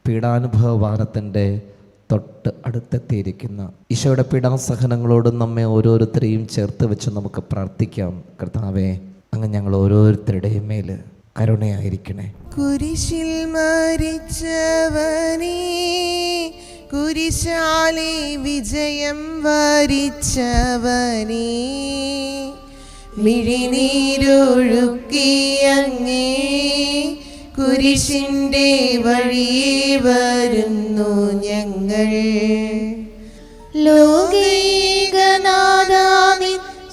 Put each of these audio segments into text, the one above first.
പീഡാനുഭവവാനത്തിൻ്റെ തൊട്ട് അടുത്തെത്തിയിരിക്കുന്ന ഈശോയുടെ പീഡാസഹനങ്ങളോട് നമ്മെ ഓരോരുത്തരെയും ചേർത്ത് വെച്ച് നമുക്ക് പ്രാർത്ഥിക്കാം. കർത്താവേ, അങ്ങ് ഞങ്ങൾ ഓരോരുത്തരുടെയും മേൽ കരുണയായിരിക്കണേ. കുരിശിൽ മരിച്ചവനേ, കുരിശാലെ വിജയം വരിച്ചവനേ, മിഴിനീരൊഴുക്കിയങ്ങേ കുരിശിൻ്റെ വഴിയേ വരുന്നു ഞങ്ങൾ. ലോകൈകനാഥാവിൻ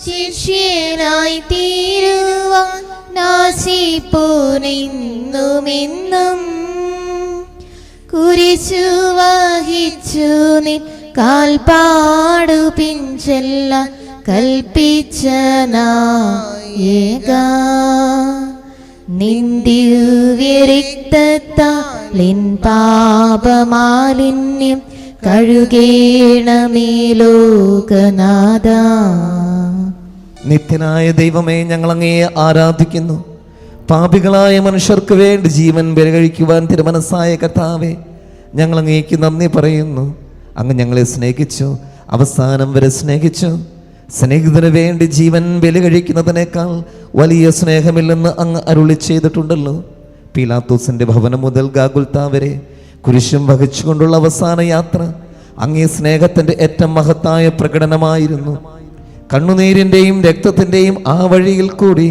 ശിഷ്യനായി തീരുവാൻ നാശിപ്പോനെന്നുമെന്നും കുരിശു വഹിച്ചു നിൻ കാൽപ്പാടു പിൻചെല്ലാൻ കൽപ്പിച്ച നായക, നിൻ ദിവ്യരക്തത്താൽ എൻ പാപമാലിന്യം കഴുകേണമേ ലോകനാഥ. നിത്യനായ ദൈവമേ, ഞങ്ങൾ അങ്ങയെ ആരാധിക്കുന്നു. പാപികളായ മനുഷ്യർക്ക് വേണ്ടി ജീവൻ ബലികഴിക്കുവാൻ തിരുമനസ്സായ കർത്താവേ, ഞങ്ങൾ അങ്ങേക്ക് നന്ദി പറയുന്നു. അങ്ങ് ഞങ്ങളെ സ്നേഹിച്ചു, അവസാനം വരെ സ്നേഹിച്ചു. സ്നേഹിതന് വേണ്ടി ജീവൻ ബലി കഴിക്കുന്നതിനേക്കാൾ വലിയ സ്നേഹമില്ലെന്ന് അങ്ങ് അരുളി ചെയ്തിട്ടുണ്ടല്ലോ. പീലാത്തോസിന്റെ ഭവനം മുതൽ ഗാഗുൽത്താ വരെ കുരിശും വഹിച്ചുകൊണ്ടുള്ള അവസാന യാത്ര അങ്ങേ സ്നേഹത്തിന്റെ ഏറ്റവും മഹത്തായ പ്രകടനമായിരുന്നു. കണ്ണുനീരിന്റെയും രക്തത്തിന്റെയും ആ വഴിയിൽ കൂടി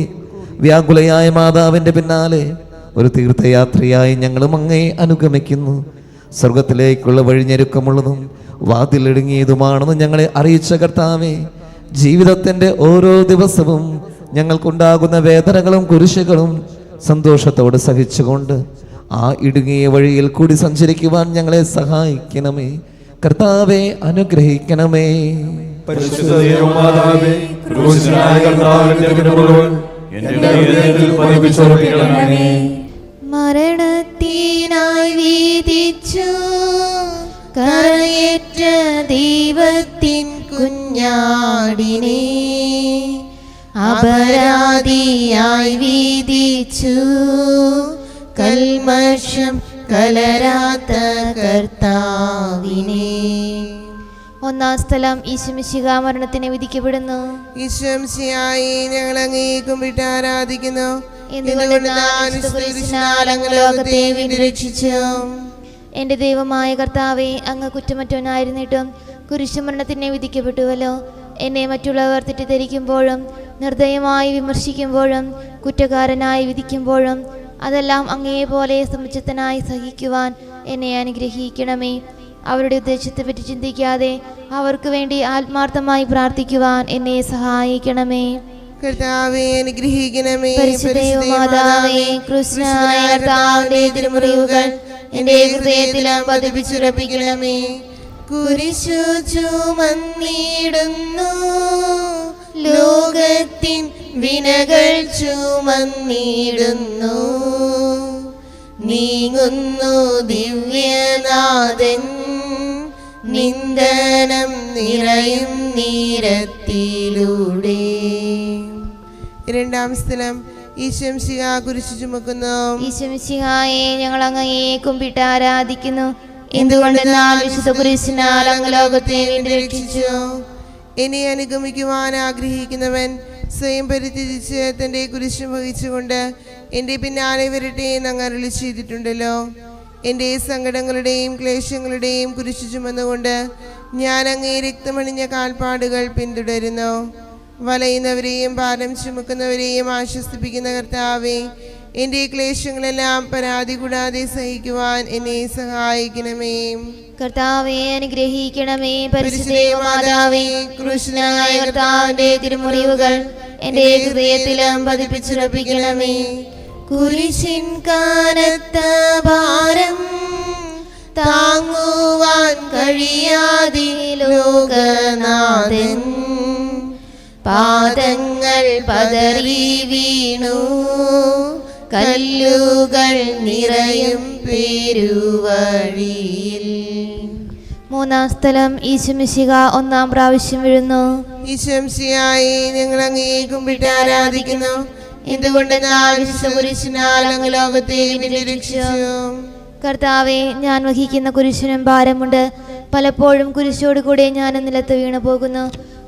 വ്യാകുലയായ മാതാവിന്റെ പിന്നാലെ ഒരു തീർത്ഥയാത്രയായി ഞങ്ങളും അങ്ങയെ അനുഗമിക്കുന്നു. സ്വർഗത്തിലേക്കുള്ള വഴിഞ്ഞെരുക്കമുള്ളതും വാതിലിടുങ്ങിയതുമാണെന്ന് ഞങ്ങളെ അറിയിച്ച കർത്താവേ, ജീവിതത്തിന്റെ ഓരോ ദിവസവും ഞങ്ങൾക്കുണ്ടാകുന്ന വേദനകളും കുരിശുകളും സന്തോഷത്തോടെ സഹിച്ചുകൊണ്ട് ആ ഇടുങ്ങിയ വഴിയിൽ കൂടി സഞ്ചരിക്കുവാൻ ഞങ്ങളെ സഹായിക്കണമേ. കർത്താവെ, അനുഗ്രഹിക്കണമേ. മരണത്തിനായി വീതിച്ചു കരയേറ്റ ദൈവത്തിൻ കുഞ്ഞാടിനെ അപരാധിയായി വീതിച്ചു കൽമഷം കലരാത്ത കർത്താവിനെ. ഒന്നാം സ്ഥലം ഈശോമിശിഹ മരണത്തിന് വിധിക്കപ്പെടുന്നു. ഈശോമിശിഹായെ ഞങ്ങൾ അങ്ങേ കുമ്പിട്ട് ആരാധിക്കുന്നു. ലോകത്തെ വീണ്ടും രക്ഷിച്ചു. എന്റെ ദൈവമായ കർത്താവേ, അങ്ങ് കുറ്റമറ്റവനായിരുന്നിട്ടും കുരിശുമരണത്തിന് വിധിക്കപ്പെട്ടുവല്ലോ. എന്നെ മറ്റുള്ളവർ തെറ്റിദ്ധരിക്കുമ്പോഴും നിർദ്ദയമായി വിമർശിക്കുമ്പോഴും കുറ്റക്കാരനായി വിധിക്കുമ്പോഴും അതെല്ലാം അങ്ങേപോലെ സമുചിതനായി സഹിക്കുവാൻ എന്നെ അനുഗ്രഹിക്കണമേ. അവരുടെ ഉദ്ദേശത്തെപ്പറ്റി ചിന്തിക്കാതെ അവർക്ക് വേണ്ടി ആത്മാർത്ഥമായി പ്രാർത്ഥിക്കുവാൻ എന്നെ സഹായിക്കണമേ. കർത്താവേ, അനുഗ്രഹിക്കണമേ. പരിശുദ്ധമാതാവേ, കൃഷ്ണനായ കർത്താവിന്റെ തിരുമുറിവുകൾ എന്റെ ഹൃദയത്തിലും പതിപ്പിച്ചുറപ്പിക്കണമേ. കുരിശു ചുമന്നിടുന്നു, ലോകത്തിൻ വിനകൾ ചുമന്നിടുന്നു, നീങ്ങുന്നു ദിവ്യനാഥൻ നിന്ദനം നിറയും നീരത്തിലൂടെ. രണ്ടാം സ്ഥലം ഈശോമിശിഹ കുരിശു ചുമക്കുന്നു. ഈശോമിശിഹായെ ഞങ്ങൾ അങ്ങയെ കുമ്പിട്ട് ആരാധിക്കുന്നു. എന്തുകൊണ്ടെന്നാൽ വിശുദ്ധ കുരിശിനാൽ അങ്ങ് ലോകത്തെ വീണ്ടും രക്ഷിച്ചു. എന്നെ അനുഗമിക്കുവാൻ ആഗ്രഹിക്കുന്നവൻ സ്വയം പരിത്യജിച്ച് തന്റെ കുരിശ് വഹിച്ചുകൊണ്ട് എൻ്റെ പിന്നാലെ വരട്ടെ എന്ന് അങ്ങ് അരുളി ചെയ്തിട്ടുണ്ടല്ലോ. എൻ്റെ സങ്കടങ്ങളുടെയും ക്ലേശങ്ങളുടെയും കുരിശു ചുമന്നുകൊണ്ട് ഞാൻ അങ്ങേ രക്തമണിഞ്ഞ കാൽപ്പാടുകൾ പിന്തുടരുന്നു. വലയുന്നവരെയും ഭാരം ചുമക്കുന്നവരെയും ആശ്വസിപ്പിക്കുന്ന കർത്താവേ, എൻ്റെ ക്ലേശങ്ങളെല്ലാം പരാതി കൂടാതെ സഹിക്കുവാൻ എന്നെ സഹായിക്കണമേ. കർത്താവേ, അനുഗ്രഹിക്കണമേ. പരിശുദ്ധമാതാവേ, കൃഷ്ണനായ കർത്താവിന്റെ തിരുമുറിവുകൾ എന്റെ ഹൃദയത്തിലും പതിപ്പിച്ചുറപ്പിക്കണമേ. കുരിശിൻ കനത്ത ഭാരം താങ്ങുവാൻ കഴിയാതെ ലോകനാഥൻ പാദങ്ങൾ പതറി വീണു, കല്ലുകൾ നിറയും പെരുവഴിയിൽ. മൂന്നാം സ്ഥലം ഈശോമിശിഹ ഒന്നാം പ്രാവശ്യം വീഴുന്നു. ഈശോമിശിഹായെ ഞങ്ങൾ അങ്ങേ കുമ്പിട്ട് ആരാധിക്കുന്നു. എന്തുകൊണ്ടെന്നാൽ വിശുദ്ധ കുരിശിനാൽ അങ്ങ് ലോകത്തെ രക്ഷിച്ചു. കർത്താവെ, ഞാൻ വഹിക്കുന്ന കുരിശിനും ഭാരമുണ്ട്. പലപ്പോഴും കുരിശോട് കൂടെ ഞാൻ നിലത്ത് വീണു പോകുന്നു.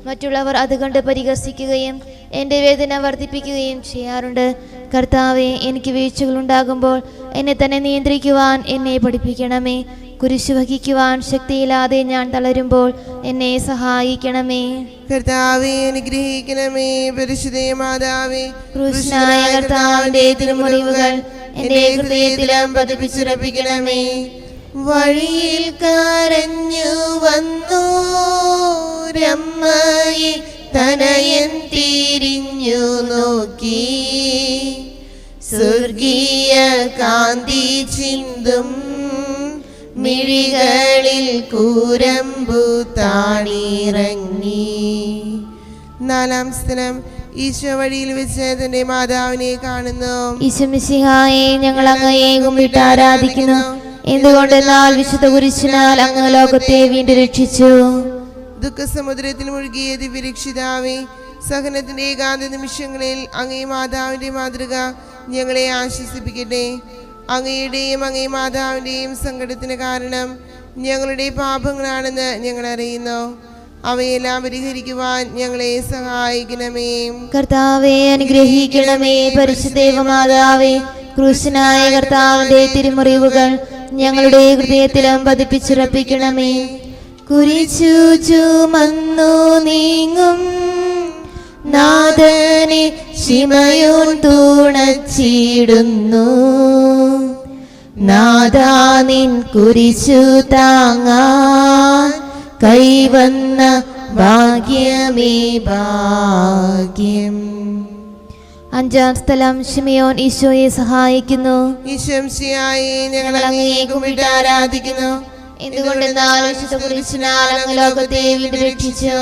മറ്റുള്ളവർ അത് കണ്ട് പരിഹസിക്കുകയും എൻ്റെ വേദന വർദ്ധിപ്പിക്കുകയും ചെയ്യാറുണ്ട്. കർത്താവെ, എനിക്ക് വീഴ്ചകളുണ്ടാകുമ്പോൾ എന്നെ തന്നെ നിയന്ത്രിക്കുവാൻ എന്നെ പഠിപ്പിക്കണമേ. കുരിശ് വഹിക്കുവാൻ ശക്തിയില്ലാതെ ഞാൻ തളരുമ്പോൾ എന്നെ സഹായിക്കണമേ. കർത്താവെ, അനുഗ്രഹിക്കണമേ. പരിശുദ്ധ മാതാവേ, ക്രൂശനായ കർത്താവിന്റെ തിരുമുറിവുകൾ എൻ്റെ ഹൃദയത്തിലും പതിപ്പിച്ചുറപ്പിക്കണമേ. വഴിയിൽ കരഞ്ഞു വന്നു രമ്മയെ തനയൻ തിരിഞ്ഞു നോക്കി, സ്വർഗീയ കാന്തി ചിന്തും മിഴികളിൽ കൂരമ്പു താണിറങ്ങി. 4-ാം സ്ഥലം, ഈശോ വഴിയിൽ വെച്ച് തന്റെ മാതാവിനെ കാണുന്നു. ഈശോമിശിഹായെ, ഞങ്ങൾ അങ്ങയെ കുമ്പിട്ട് ആരാധിക്കുന്നു. എന്തുകൊണ്ടെന്നാൽ വിശുദ്ധ കുരിശിനാൽ അങ്ങ് ലോകത്തെ വീണ്ടും രക്ഷിച്ചു. ദുഃഖസമുദ്രത്തിൽ മുഴുകിയ ദിവ്യരക്ഷിതാവേ, സഹനത്തിന്റെ ഏകാന്ത നിമിഷങ്ങളിൽ അങ്ങേ മാതാവിന്റെ മാതൃക ഞങ്ങളെ ആശ്വസിപ്പിക്കട്ടെ. അങ്ങയുടെയും അങ്ങേ മാതാവിന്റെയും സങ്കടത്തിന് കാരണം ഞങ്ങളുടെ പാപങ്ങളാണെന്ന് ഞങ്ങൾ അറിയുന്നു. അവയെല്ലാം പരിഹരിക്കുവാൻ ഞങ്ങളെ സഹായിക്കണമേ. കർത്താവെ, അനുഗ്രഹിക്കണമേ. പരിശുദ്ധ മാതാവേ, ക്രൂശനായ കർത്താവിന്റെ തിരുമുറിവുകൾ ഞങ്ങളുടെ ഹൃദയത്തിലും പതിപ്പിച്ചുറപ്പിക്കണമേ. കുരിശു ചുമന്നു നീങ്ങും നാഥനെ ശിമയോൻ തുണച്ചിടുന്നു. നാഥാ, നിൻ കുരിശു താങ്ങാൻ കൈവന്ന ഭാഗ്യമേ ഭാഗ്യം. 5-ാം സ്ഥലം, ശിമയോൻ ഈശോയെ സഹായിക്കുന്നു. ഈശോമിശിഹായെ, ഞങ്ങൾ അങ്ങയെ കുമ്പിട്ട് ആരാധിക്കുന്നു. എന്തുകൊണ്ടെന്നാൽ വിശുദ്ധ കുരിശിനാൽ അങ്ങ് ലോകത്തെ വീണ്ടും രക്ഷിച്ചു.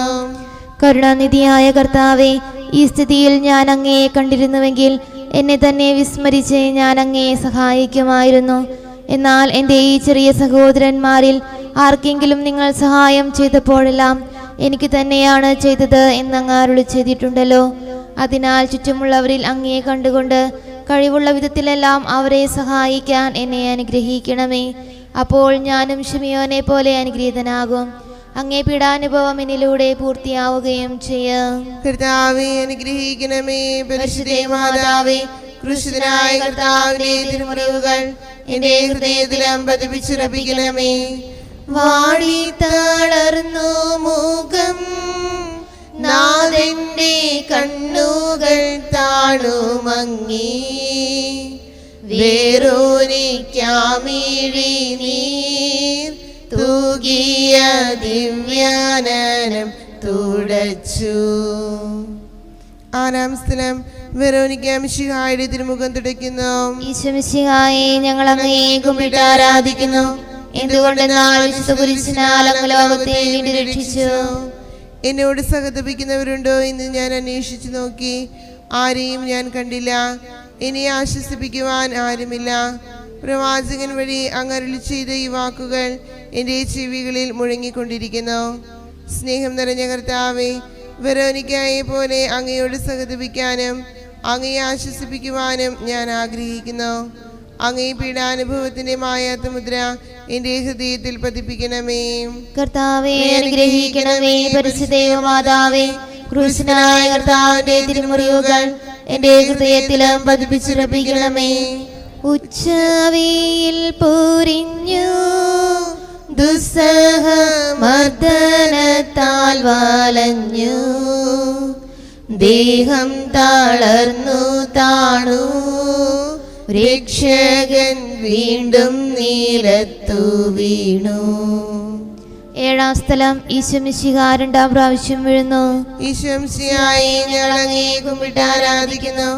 കരുണാനിധിയായ കർത്താവെ, ഈ സ്ഥിതിയിൽ ഞാൻ അങ്ങയെ കണ്ടിരുന്നുവെങ്കിൽ എന്നെ തന്നെ വിസ്മരിച്ച് ഞാൻ അങ്ങയെ സഹായിക്കുമായിരുന്നു. എന്നാൽ എൻ്റെ ഈ ചെറിയ സഹോദരന്മാരിൽ ആർക്കെങ്കിലും നിങ്ങൾ സഹായം ചെയ്തപ്പോഴെല്ലാം എനിക്ക് തന്നെയാണ് ചെയ്തത് എന്നങ്ങ് അരുളി ചെയ്തിട്ടുണ്ടല്ലോ. അതിനാൽ ചുറ്റുമുള്ളവരിൽ അങ്ങയെ കണ്ടുകൊണ്ട് കഴിവുള്ള വിധത്തിലെല്ലാം അവരെ സഹായിക്കാൻ എന്നെ അനുഗ്രഹിക്കണമേ. അപ്പോൾ ഞാനും ശിമയോനെ പോലെ അനുഗ്രഹീതനാകും. അങ്ങേ പീഡാനുഭവം എന്നിലൂടെ പൂർത്തിയാവുകയും ചെയ്യും. കർത്താവെ, അനുഗ്രഹിക്കണമേ. പരിശുദ്ധ മാതാവേ, ക്രൂശിതനായ കർത്താവിന്റെ തിരുമുറിവുകൾ എന്റെ ഹൃദയത്തിലും പതിപ്പിച്ചുറപ്പിക്കണമേ. വാടി തളർന്നു മുഖം, നാഥന്റെ കണ്ണുകൾ താണുമങ്ങി, വേറോനിക്കാമിഴി നീർ തൂകിയ ദിവ്യാനനം തുടച്ചു. 6-ാം സ്ഥലം, വെറോനിക്ക മിശിഹായുടെ തിരുമുഖം തുടയ്ക്കുന്നു. ഈശോമിശിഹായെ, ഞങ്ങൾ അങ്ങയെ കുമ്പിട്ട് ആരാധിക്കുന്നു. എന്തുകൊണ്ടെന്നാൽ വിശുദ്ധ കുരിശിനാൽ അങ്ങ് ലോകത്തെ വീണ്ടും രക്ഷിച്ചു. എന്നോട് സഹതപിക്കുന്നവരുണ്ടോ എന്ന് ഞാൻ അന്വേഷിച്ചു നോക്കി, ആരെയും ഞാൻ കണ്ടില്ല. എന്നെ ആശ്വസിപ്പിക്കുവാൻ ആരുമില്ല. പ്രവാചകൻ വഴി അങ്ങ് അരുളി ചെയ്ത ഈ വാക്കുകൾ എൻ്റെ ചെവികളിൽ മുഴങ്ങിക്കൊണ്ടിരിക്കുന്നു. സ്നേഹം നിറഞ്ഞ കർത്താവേ, വെറോനിക്കയെ പോലെ അങ്ങയോട് സഹതപിക്കാനും അങ്ങയെ ആശ്വസിപ്പിക്കുവാനും ഞാൻ ആഗ്രഹിക്കുന്നു. അങ്ങേ പീഡാനുഭവത്തിന്റെ മായാത്ത മുദ്ര എൻ്റെ ഹൃദയത്തിൽ പതിപ്പിക്കണമേ. കർത്താവേ, അനുഗ്രഹിക്കണമേ. പരിശുദ്ധ മാതാവേ, ക്രൂശനായ കർത്താവിന്റെ തിരുമുറിവുകൾ എൻ്റെ ഹൃദയത്തിലും പതിപ്പിച്ചുറപ്പിക്കണമേ. ഉച്ചവെയിൽ പൊരിഞ്ഞു ദുസ്സഹ മർദ്ദനത്താൽ വലഞ്ഞു, ദേഹം തളർന്നു താണു, രക്ഷകൻ വീണ്ടും നീലത്തു വീണു. 7-ാം സ്ഥലം, ഈശോമിശിഹ 2-ാം പ്രാവശ്യം വീഴുന്നു. ഈശോമിശിഹായെ, ഞങ്ങൾ അങ്ങയെ കുമ്പിട്ട് ആരാധിക്കുന്നു.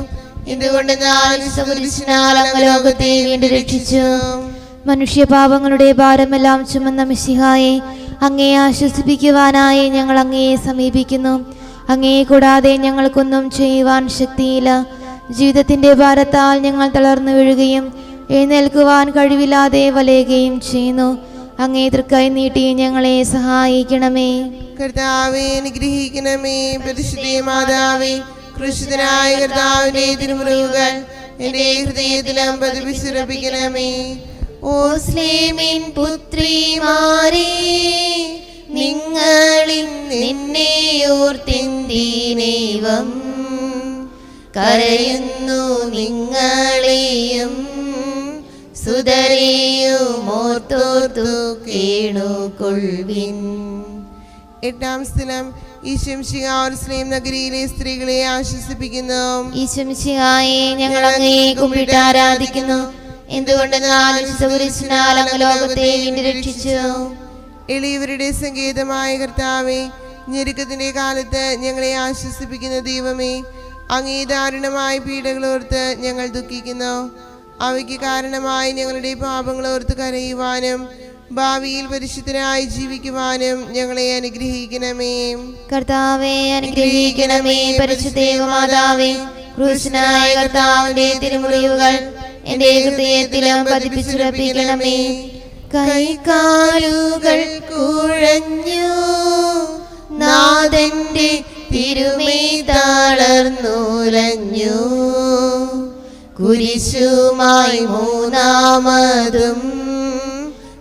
എന്തുകൊണ്ടെന്നാൽ കുരിശിനാൽ അങ്ങ് ലോകത്തെ വീണ്ടും രക്ഷിച്ചു. മനുഷ്യപാപങ്ങളുടെ ഭാരമെല്ലാം ചുമന്ന മിശിഹായെ, അങ്ങയെ ആശ്വസിപ്പിക്കുവാനായി ഞങ്ങൾ അങ്ങയെ സമീപിക്കുന്നു. അങ്ങയെ കൂടാതെ ഞങ്ങൾക്കൊന്നും ചെയ്യുവാൻ ശക്തിയില്ല. ജീവിതത്തിന്റെ ഭാരത്താൽ ഞങ്ങൾ തളർന്നു വീഴുകയും എഴുന്നേൽക്കുവാൻ കഴിവില്ലാതെ വലയുകയും ചെയ്യുന്നു. അങ്ങേ തൃക്കൈ നീട്ടി ഞങ്ങളെ സഹായിക്കണമേ. കർത്താവേ, അനുഗ്രഹിക്കണമേ. പരിശുദ്ധ മാതാവേ, ക്രൂശിതനായ കർത്താവിന്റെ തിരുമുറിവുകൾ എൻ്റെ ഹൃദയത്തിലും പതിപ്പിച്ചുറപ്പിക്കണമേ. ഓസ്ലേമിൻ പുത്രിമാരെ, നിങ്ങളിൽ നിന്നെ ഓർത്തിന്തിനേവം കരയുന്നു. നിങ്ങളെയും സുതരെയും ഓർത്തോർത്തു കേണുകൊള്ളുവിൻ. 8-ാം സ്ഥലം ഈശംശിഹാ നഗരിയിലെ സ്ത്രീകളെ ആശ്വസിപ്പിക്കുന്നു. ഈശംശിഹായെ, ഞങ്ങൾ അങ്ങയെ കുമ്പിട്ട് ആരാധിക്കുന്നു. എന്തുകൊണ്ടെന്നാൽ അങ്ങ് ലോകത്തെ വീണ്ടും രക്ഷിച്ചു. എളിയവരുടെ സങ്കേതമായ കർത്താവേ, ഞെരുക്കത്തിന്റെ കാലത്ത് ഞങ്ങളെ ആശ്വസിപ്പിക്കുന്ന ദൈവമേ, അങ്ങേ ദാരുണമായ പീഡകളോർത്ത് ഞങ്ങൾ ദുഃഖിക്കുന്നു. അവയ്ക്ക് കാരണമായി ഞങ്ങളുടെ പാപങ്ങളോർത്ത് കരയുവാനും ഭാവിയിൽ പരിശുദ്ധരായി ജീവിക്കുവാനും ഞങ്ങളെ അനുഗ്രഹിക്കണമേ. കർത്താവേ, അനുഗ്രഹിക്കണമേ. പരിശുദ്ധ മാതാവേ, ക്രൂശനായ കർത്താവിന്റെ തിരുമുറിവുകൾ എന്റെ ഹൃദയത്തിലും പതിപ്പിച്ചുറപ്പിക്കണമേ. കൈകാലുകൾ കുഴഞ്ഞു, നാഥന്റെ തിരുമേ തളർന്നുലഞ്ഞു. കുരിശുമായി മൂന്നാമതും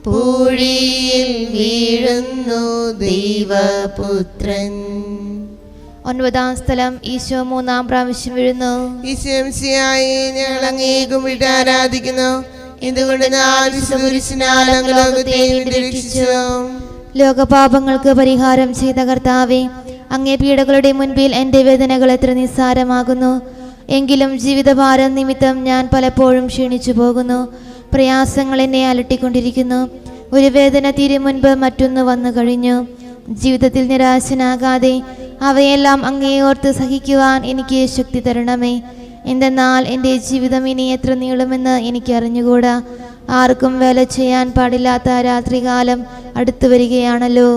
പൂഴിയിൽ വീഴുന്നു ദൈവപുത്രൻ. 9-ാം സ്ഥലം ഈശോ 3-ാം പ്രാവശ്യം വീഴുന്നു. ഈശോമിശിഹായെ, ഞങ്ങൾ അങ്ങേ കുമ്പിട്ട് ആരാധിക്കുന്നു. എന്തുകൊണ്ടെന്നാൽ കുരിശിനാൽ അങ്ങ് ലോകത്തെ വീണ്ടും രക്ഷിച്ചു. ലോകപാപങ്ങൾക്ക് പരിഹാരം ചെയ്ത കർത്താവേ, അങ്ങേ പീഡകളുടെ മുൻപിൽ എൻ്റെ വേദനകൾ എത്ര നിസ്സാരമാകുന്നു. എങ്കിലും ജീവിതഭാരം നിമിത്തം ഞാൻ പലപ്പോഴും ക്ഷീണിച്ചു പോകുന്നു. പ്രയാസങ്ങൾ എന്നെ അലട്ടിക്കൊണ്ടിരിക്കുന്നു. ഒരു വേദന തീരെ മുൻപ് മറ്റൊന്ന് വന്നു കഴിഞ്ഞു. ജീവിതത്തിൽ നിരാശനാകാതെ അവയെല്ലാം അങ്ങേ ഓർത്ത് സഹിക്കുവാൻ എനിക്ക് ശക്തി തരണമേ. എന്തെന്നാൽ എൻ്റെ ജീവിതം ഇനി എത്ര നീളുമെന്ന് എനിക്ക് അറിഞ്ഞുകൂടാ. ആർക്കും വേല ചെയ്യാൻ പാടില്ലാത്ത രാത്രികാലം അടുത്തു വരികയാണല്ലോ.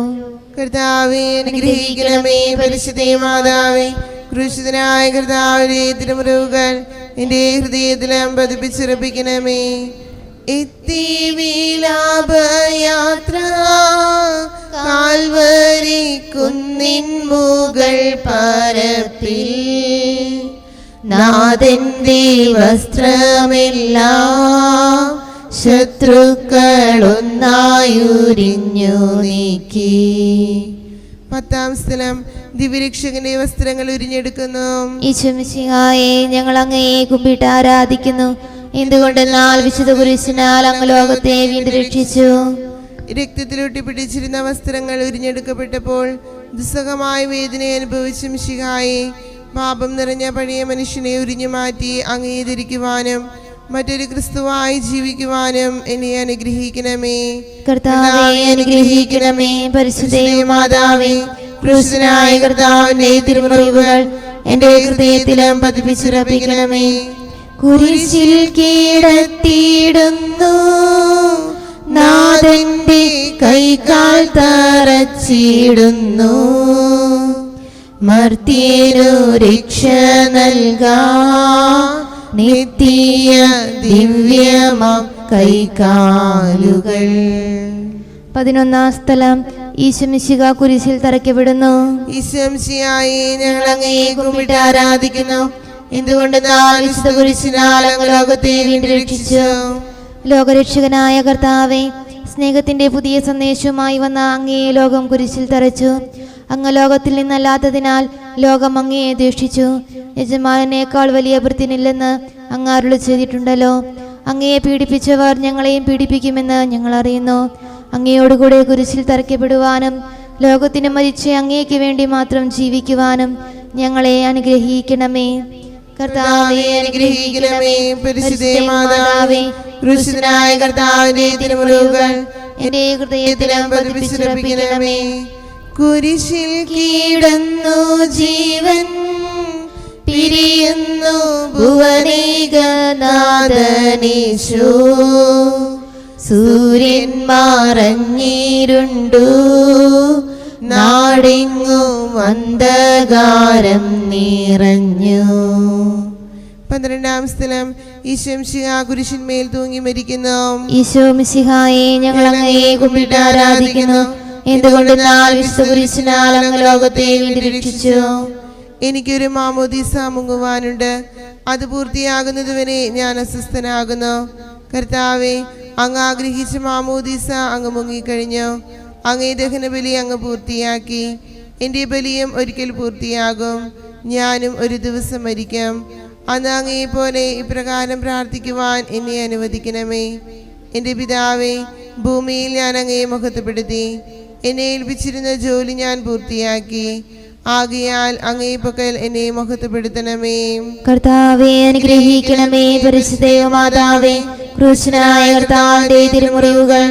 കർത്താവേ, അനുഗ്രഹിക്കണമേ. പരിശുദ്ധ മാതാവേ, ക്രൂശിതനായ കർത്താവിന്റെ തിരുമുറിവുകൾ എൻ്റെ ഹൃദയത്തിലും പതിപ്പിച്ചുറപ്പിക്കണമേ. എത്തി വിലാപയാത്ര കാൽവരി കുന്നിൻ മുകൾ പരപ്പിൽ, നാഥന്റെ വസ്ത്രമെല്ലാം ശത്രുക്കളൊന്നായുരിഞ്ഞു നീക്കി. 10-ാം സ്ഥലം ദിവ്യരക്ഷകന്റെ വസ്ത്രങ്ങൾ ഉരിഞ്ഞെടുക്കുന്നു. ഈശോമിശിഹായെ, ഞങ്ങൾ അങ്ങയെ കുമ്പിട്ട് ആരാധിക്കുന്നു. എന്തുകൊണ്ടെന്നാൽ വിശുദ്ധ കുരിശിനാൽ അങ്ങ് ലോകത്തെ വീണ്ടും രക്ഷിച്ചു. രക്തത്തിലൊട്ടി പിടിച്ചിരുന്ന വസ്ത്രങ്ങൾ ഉരിഞ്ഞെടുക്കപ്പെട്ടപ്പോൾ ദുസ്സഹമായ വേദന അനുഭവിച്ച മിശിഹായെ, പാപം നിറഞ്ഞ പഴയ മനുഷ്യനെ ഉരിഞ്ഞു മാറ്റി അങ്ങയെ ധരിക്കുവാനും മറ്റൊരു ക്രിസ്തുവായി ജീവിക്കുവാനും എന്നെ അനുഗ്രഹിക്കണമേ. കർത്താവേ, അനുഗ്രഹിക്കണമേ. പരിശുദ്ധ മാതാവേ, ക്രൂശനായ കർത്താവിന്റെ തിരുമുറിവുകൾ എൻ്റെ ഹൃദയത്തിലും പതിപ്പിച്ചുറപ്പിക്കണമേ. കുരിശിൽ കീഴത്തിയിടുന്നു, നാഥന്റെ കൈകാൽ തറച്ചിടുന്നു. മർത്യനു രക്ഷ നൽകാ നിത്യ ദിവ്യമാം കൈകാലുകൾ. 11-ാം സ്ഥലം ഈശോമിശിഹ കുരിശിൽ തറയ്ക്കപ്പെടുന്നു. ഈശോമിശിഹായെ, ഞങ്ങൾ അങ്ങയെ കുമ്പിട്ട് ആരാധിക്കുന്നു. എന്തുകൊണ്ടെന്നാൽ വിശുദ്ധ കുരിശിനാൽ അങ്ങ് ലോകത്തെ വീണ്ടും രക്ഷിച്ചു. ലോകരക്ഷകനായ കർത്താവേ, സ്നേഹത്തിന്റെ പുതിയ സന്ദേശവുമായി വന്ന അങ്ങയെ ലോകം കുരിശിൽ തറച്ചു. അങ്ങ് ലോകത്തിൽ നിന്നല്ലാത്തതിനാൽ ലോകം അങ്ങയെ ദ്വേഷിച്ചു. യജമാനേക്കാൾ വലിയ ഭൃത്യനില്ലെന്ന് അങ്ങ് അരുളി ചെയ്തിട്ടുണ്ടല്ലോ. അങ്ങയെ പീഡിപ്പിച്ചവർ ഞങ്ങളെയും പീഡിപ്പിക്കുമെന്ന് ഞങ്ങൾ അറിയുന്നു. അങ്ങയോടുകൂടെ കുരിശിൽ തറയ്ക്കപ്പെടുവാനും ലോകത്തിന് മരിച്ച അങ്ങേക്ക് വേണ്ടി മാത്രം ജീവിക്കുവാനും ഞങ്ങളെ അനുഗ്രഹിക്കണമേ. കർത്താവേ, അനുഗ്രഹിക്കണമേ. പരിശുദ്ധ മാതാവേ, ക്രൂശിതനായ കർത്താവിന്റെ തിരുമുറിവുകൾ എൻ്റെ ഹൃദയത്തിലും പതിപ്പിച്ചുറപ്പിക്കണമേ. കുരിശിൽ കീടന്നു ജീവൻ പിരിയുന്നു ഭുവനേകനാഥനീശോ. സൂര്യൻ മറഞ്ഞിരുണ്ടു, നാടെങ്ങും അന്ധകാരം നിറഞ്ഞു. 12-ാം സ്ഥലം ഈശോമിശിഹ കുരിശിന്മേൽ തൂങ്ങി മരിക്കുന്നു. ഈശോമിശിഹായെ, ഞങ്ങൾ അങ്ങയെ കുമ്പിട്ട് ആരാധിക്കുന്നു. എന്തുകൊണ്ടെന്നാൽ വിശുദ്ധ കുരിശിനാൽ അങ്ങ് ലോകത്തെ വീണ്ടും രക്ഷിച്ചു. എനിക്കൊരു മാമോദീസ മുങ്ങുവാനുണ്ട്. അത് പൂർത്തിയാകുന്നതുവരെ ഞാൻ അസ്വസ്ഥനാകുന്നു. കർത്താവേ, അങ്ങ് ആഗ്രഹിച്ച മാമോദീസ അങ്ങ് മുങ്ങിക്കഴിഞ്ഞു. അങ്ങേ ദഹനബലി അങ്ങ് പൂർത്തിയാക്കി. എൻ്റെ ബലിയും ഒരിക്കൽ പൂർത്തിയാകും. ഞാനും ഒരു ദിവസം മരിക്കാം. അന്ന് അങ്ങേ പോലെ ഇപ്രകാരം പ്രാർത്ഥിക്കുവാൻ എന്നെ അനുവദിക്കണമേ. എൻ്റെ പിതാവേ, ഭൂമിയിൽ ഞാൻ അങ്ങയെ മഹത്വപ്പെടുത്തി. എന്നെ ഏൽപ്പിച്ചിരുന്ന ജോലി ഞാൻ പൂർത്തിയാക്കി. ആകയാൽ അങ്ങേ പക്കൽ എന്നെ മഹത്വപ്പെടുത്തണമേ. കർത്താവേ, അനുഗ്രഹിക്കണമേ. പരിശുദ്ധ മാതാവേ, ക്രൂശനായ കർത്താവിന്റെ തിരുമുറിവുകൾ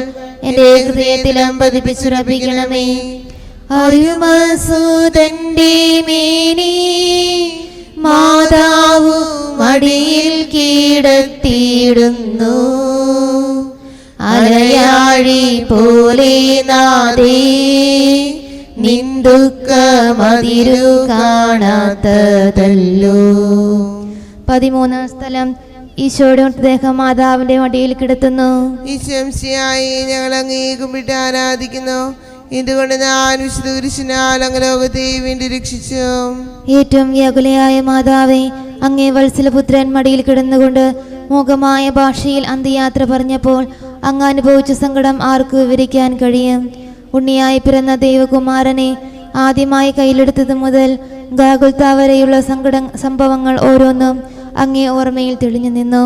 എന്റെ ഹൃദയത്തിലും പതിപ്പിച്ചുറപ്പിക്കണമേ. അരുമസുതന്റെ മേനി മാതാവു മടിയിൽ കീടത്തിയിടുന്നു. അലയാഴി പോലെ നാദേ നിന്ദുക്കമതിരു കാണാത്തതല്ലോ. 13 സ്ഥലം. ഈശോയുടെ മൃതദേഹം മാതാവിന്റെ മടിയിൽ കിടത്തുന്നു. ഈശംസിയായി ഞങ്ങൾ അങ്ങേ കുമ്പിട്ട് ആരാധിക്കുന്നു. എന്തുകൊണ്ട് ഞാൻ വിശുദ്ധ കുരിശിനാൽ അങ്ങ് ലോകത്തെ വേണ്ടി രക്ഷിച്ചു. ഏറ്റവും വ്യാകുലയായ മാതാവേ, അങ്ങേ വത്സലപുത്രൻ മടിയിൽ കിടന്നുകൊണ്ട് മൂകമായ ഭാഷയിൽ അന്ത്യയാത്ര പറഞ്ഞപ്പോൾ അങ്ങ് അനുഭവിച്ച സങ്കടം ആർക്ക് വിവരിക്കാൻ കഴിയും? ഉണ്ണിയായി പിറന്ന ദൈവകുമാരനെ ആദ്യമായി കയ്യിലെടുത്തത് മുതൽ ഗാഗുൽത്ത വരെയുള്ള സംഭവങ്ങൾ ഓരോന്നും അങ്ങേ ഓർമ്മയിൽ തെളിഞ്ഞു നിന്നു.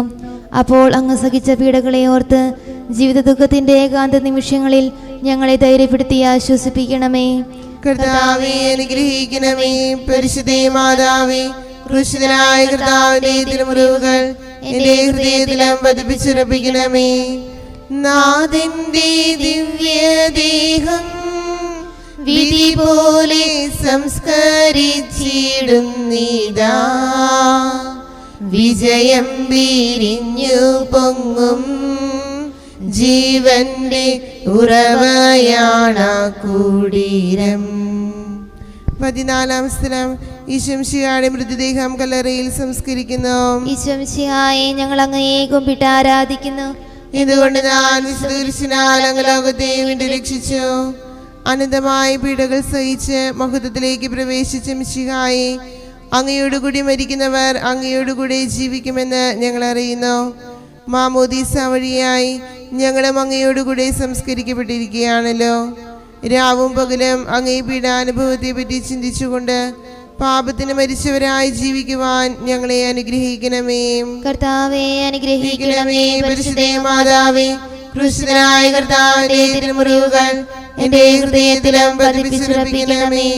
അപ്പോൾ അങ്ങ് സഹിച്ച പീഡകളെ ഓർത്ത് ജീവിത ദുഃഖത്തിന്റെ ഏകാന്ത നിമിഷങ്ങളിൽ ഞങ്ങളെ ധൈര്യപ്പെടുത്തി ആശ്വസിപ്പിക്കണമേ. കർത്താവേ, അനുഗ്രഹിക്കണമേ. പരിശുദ്ധ മാതാവേ, ക്രൂശിതനായ കർത്താവിന്റെ തിരുമുറിവുകൾ എന്റെ ഹൃദയത്തിലും പതിപ്പിച്ചുറപ്പിക്കണമേ. നാഥന്റെ ദിവ്യദേഹം വിധി പോലെ സംസ്കരിച്ചിടുന്നിതാ. വിജയം വിരിഞ്ഞു പൊങ്ങും ജീവന്റെ ഉറവയാണ കുടീരം. 14 സ്ഥലം. ഈശംശിഹായുടെ മൃതദേഹം കല്ലറയിൽ സംസ്കരിക്കുന്നു. ഈശംശിഹായെ ഞങ്ങൾ അങ്ങയെ കുമ്പിട്ട് ആരാധിക്കുന്നു. ഇതുകൊണ്ട് ഞാൻ വിശുദ്ധ കുരിശിനാൽ അങ്ങ് ലോകത്തെ വീണ്ടും രക്ഷിച്ചു. അനന്തമായ പീഡകൾ സഹിച്ച് മഹത്വത്തിലേക്ക് പ്രവേശിച്ച മിശിഹായെ, അങ്ങയോടുകൂടി മരിക്കുന്നവർ അങ്ങയോടുകൂടി ജീവിക്കുമെന്ന് ഞങ്ങൾ അറിയുന്നു. മാമോദീസ വഴിയായി ഞങ്ങളും അങ്ങയോടുകൂടി സംസ്കരിക്കപ്പെട്ടിരിക്കുകയാണല്ലോ. രാവും പകലും അങ്ങേ പീഡാനുഭവത്തെ പറ്റി ചിന്തിച്ചുകൊണ്ട് പാപത്തിന് മരിച്ചവരായി ജീവിക്കുവാൻ ഞങ്ങളെ അനുഗ്രഹിക്കണമേ. കർത്താവേ, അനുഗ്രഹിക്കണമേ. പരിശുദ്ധ മാതാവേ, ക്രൂശിതനായ കർത്താവിന്റെ തിരുമുറിവുകൾ എന്റെ ഹൃദയത്തിലും പതിപ്പിച്ചുറപ്പിക്കണമേ.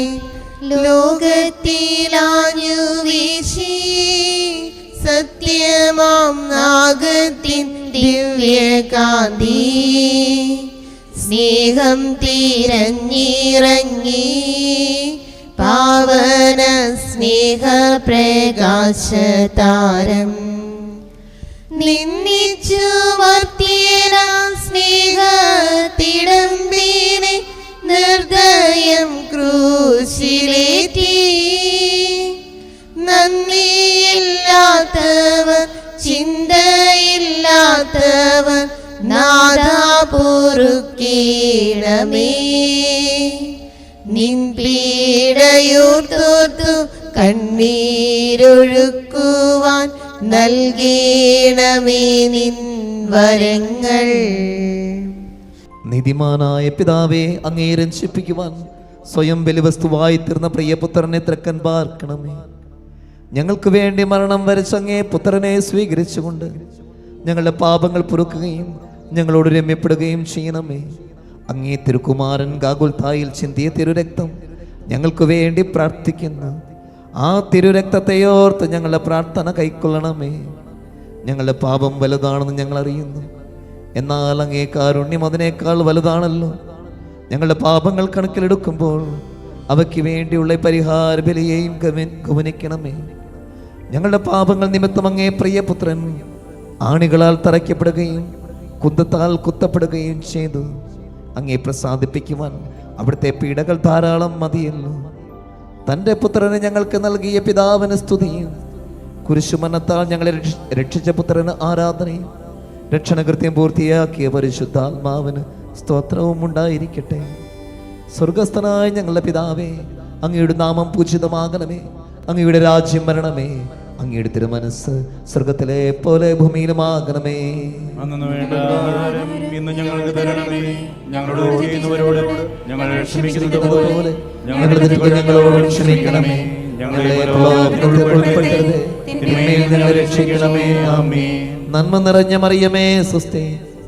ലോകത്തിലാഞ്ഞു വീശി സത്യമാം നാഗത്തിൻ ദിവ്യകാന്തി സ്നേഹം തിരഞ്ഞിറങ്ങി പാവന സ്നേഹപ്രകാശതാരം നിന്നിച്ചു മർത്യന സ്നേഹത്തിടമ്പിനെ നിർദ്ദയം ക്രൂശിലേറ്റി. നന്ദിയില്ലാത്തവർ ചിന്തയില്ലാത്തവർ നാഥാ പൊറുക്കേണമേ. നിൻ പീഡയോർത്തോർത്തു കണ്ണീരൊഴുക്കുവാൻ നൽകേണമേ നിൻ വരങ്ങൾ. നീതിമാനായ പിതാവേ, അങ്ങേ രക്ഷിപ്പിക്കുവാൻ സ്വയം ബലിവസ്തുവായി തീർന്ന പ്രിയപുത്രനെ തൃക്കൻ പാർക്കണമേ. ഞങ്ങൾക്ക് വേണ്ടി മരണം വരച്ച അങ്ങേ പുത്രനെ സ്വീകരിച്ചുകൊണ്ട് ഞങ്ങളുടെ പാപങ്ങൾ പൊറുക്കുകയും ഞങ്ങളോട് രമ്യപ്പെടുകയും ചെയ്യണമേ. അങ്ങേ തിരുക്കുമാരൻ ഗാഗുൽത്തായിൽ ചിന്തിയ തിരുരക്തം ഞങ്ങൾക്ക് വേണ്ടി പ്രാർത്ഥിക്കുന്നു. ആ തിരുരക്തത്തെയോർത്ത് ഞങ്ങളുടെ പ്രാർത്ഥന കൈക്കൊള്ളണമേ. ഞങ്ങളുടെ പാപം വലുതാണെന്ന് ഞങ്ങൾ അറിയുന്നു. എന്നാൽ അങ്ങേ കാരുണ്യം അതിനേക്കാൾ വലുതാണല്ലോ. ഞങ്ങളുടെ പാപങ്ങൾ കണക്കിലെടുക്കുമ്പോൾ അവയ്ക്ക് വേണ്ടിയുള്ള പരിഹാര ബലിയെയും ഗമനിക്കണമേ. ഞങ്ങളുടെ പാപങ്ങൾ നിമിത്തം അങ്ങേ പ്രിയപുത്രൻ ആണികളാൽ തറയ്ക്കപ്പെടുകയും കുന്തത്താൽ കുത്തപ്പെടുകയും ചെയ്തു. അങ്ങേ പ്രസാദിപ്പിക്കുവാൻ അവിടുത്തെ പീഡകൾ ധാരാളം മതിയല്ലോ. തൻ്റെ പുത്രനെ ഞങ്ങൾക്ക് നൽകിയ പിതാവിന് സ്തുതിയും കുരിശുമരണത്താൽ ഞങ്ങളെ രക്ഷിച്ച പുത്രന് ആരാധനയും രക്ഷണകൃത്യം പൂർത്തിയാക്കിയ പരിശുദ്ധാത്മാവിന് സ്തോത്രവും ഉണ്ടായിരിക്കട്ടെ. സ്വർഗസ്ഥനായ ഞങ്ങളുടെ പിതാവേ, അങ്ങയുടെ നാമം പൂജിതമാകണമേ. അങ്ങയുടെ രാജ്യം വരണമേ. അങ്ങയുടെ തിരുമനസ് സ്വർഗത്തിലെ പോലെ ഭൂമിയിലുമാകണമേ. അന്നു വേണ്ട ആഹാരം ഇന്ന് ഞങ്ങൾക്ക് തരണമേ. ഞങ്ങളോട് ചെയ്യുന്നവരോട് ഞങ്ങൾ ക്ഷമിക്കുന്നത് പോലെ ഞങ്ങളുടെ തെറ്റുകൾ ഞങ്ങളോട് ക്ഷമിക്കണമേ. ഞങ്ങളെ പ്രലോഭനത്തിൽ ഉൾപ്പെടുത്തരുതേ, തിന്മയിൽ നിന്ന് ഞങ്ങളെ രക്ഷിക്കണമേ. ആമേൻ. നന്മ നിറഞ്ഞ മറിയമേ സ്വസ്തി,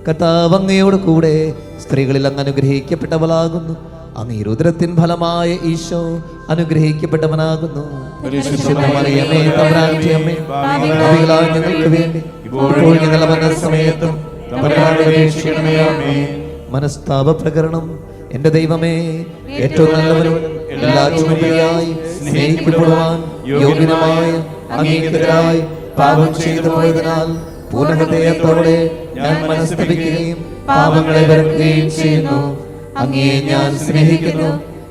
കർത്താവ് അങ്ങയോട് കൂടെ സ്ത്രീകളിൽ അങ്ങ് അനുഗ്രഹിക്കപ്പെട്ടവളാകുന്നു. അങ്ങ് ഉദരത്തിൻ ഫലമായ ഈശോ അനുഗ്രഹിക്കപ്പെട്ടവനാകുന്നു. പരിശുദ്ധ മറിയമേ തമ്പുരാന്റെ അമ്മേ, പാപികളായ ഞങ്ങൾക്ക് വേണ്ടി ഇപ്പോൾ ഞങ്ങളുടെ മരണസമയത്തും തമ്പുരാനോട് അപേക്ഷിക്കണമേ. ആമേൻ. മനസ്താപ പ്രകരണം. എൻ്റെ ദൈവമേ, ഏറ്റവും നല്ലവനും എല്ലാറ്റിനും ഉപരിയായി സ്നേഹിക്കപ്പെടുവാൻ യോഗ്യനുമായ അങ്ങേക്കെതിരായി പാപം ചെയ്തു പോയതിനാൽ പൂർണ്ണഹൃദയത്തോടെ ഞാൻ മനസ്തപിക്കുകയും പാപങ്ങളെ വെറുക്കുകയും ചെയ്യുന്നു. അങ്ങയെ ഞാൻ സ്നേഹിക്കുന്നു.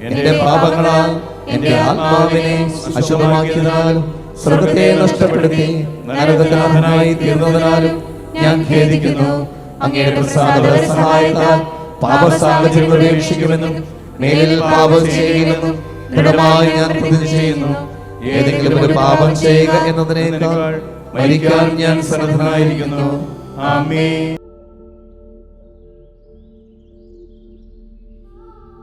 എന്റെ പാപങ്ങളാൽ എന്റെ ആത്മാവിനെ അശുദ്ധമാക്കിയതിനാലും സ്വർഗത്തെ നഷ്ടപ്പെടുത്തി നരകനാഥനായി തീർന്നതിനാലും ഞാൻ ഖേദിക്കുന്നു. അങ്ങയുടെ പ്രസാദ സഹായത്താൽ പാപസാഹചര്യം ഉപേക്ഷിക്കുമെന്നും മേലിൽ പാപം ചെയ്യുമെന്നും ദൃഢമായി ഞാൻ പ്രതിജ്ഞ ചെയ്യുന്നു. ഏതെങ്കിലും ഒരു പാപം ചെയ്യുക എന്നതിനേക്കാൾ മരിക്കാൻ ഞാൻ സന്നദ്ധനായിരിക്കുന്നു. ആമേൻ.